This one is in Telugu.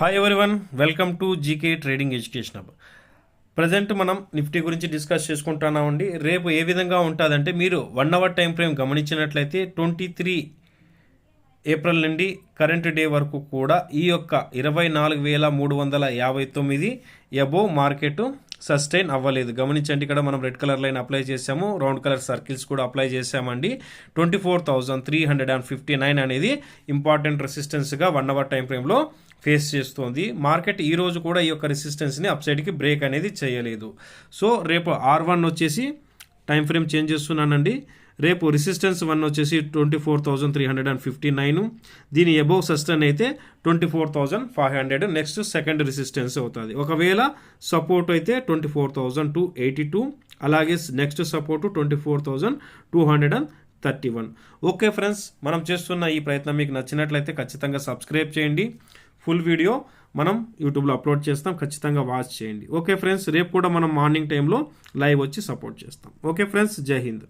Hi everyone, welcome to GK trading education hub. Present మనం నిఫ్టీ గురించి డిస్కస్ చేసుకుంటున్నామండి. రేపు ఏ విధంగా ఉంటుందంటే, మీరు 1 అవర్ టైం ఫ్రేమ్ గమనించినట్లయితే 23 ఏప్రిల్ నుండి కరెంట్ డే వరకు కూడా ఈ యొక్క 24,359 అబోవ్ మార్కెట్ సస్టైన్ అవ్వలేదు. గమనించండి, ఇక్కడ మనం రెడ్ కలర్ లైన్ అప్లై చేసాము, రౌండ్ కలర్ సర్కిల్స్ కూడా అప్లై చేసామండి. 24,359 అనేది ఇంపార్టెంట్ రెసిస్టెన్స్గా 1 అవర్ టైం ఫ్రేమ్లో ఫేస్ చేస్తోంది. మార్కెట్ ఈ రోజు కూడా ఈ యొక్క రెసిస్టెన్స్ని అప్ సైడ్కి బ్రేక్ అనేది చేయలేదు. సో రేపు R1 వచ్చేసి టైం ఫ్రేమ్ చేంజ్ చేస్తున్నానండి. రేపు రెసిస్టెన్స్ 1 వచ్చేసి 24,359, దీని అబోవ్ సస్టైన్ అయితే 24,500 నెక్స్ట్ సెకండ్ రెసిస్టెన్స్ అవుతుంది. ఒకవేళ సపోర్ట్ అయితే 24,282, అలాగే నెక్స్ట్ సపోర్ట్ 24,231. ఓకే ఫ్రెండ్స్, మనం చేస్తున్న ఈ ప్రయత్నం మీకు నచ్చినట్లయితే ఖచ్చితంగా సబ్స్క్రైబ్ చేయండి. ఫుల్ వీడియో మనం యూట్యూబ్లో అప్లోడ్ చేస్తాం, ఖచ్చితంగా వాచ్ చేయండి. ఓకే ఫ్రెండ్స్, రేపు కూడా మనం మార్నింగ్ టైంలో లైవ్ వచ్చి సపోర్ట్ చేస్తాం. ఓకే ఫ్రెండ్స్, జై హింద్.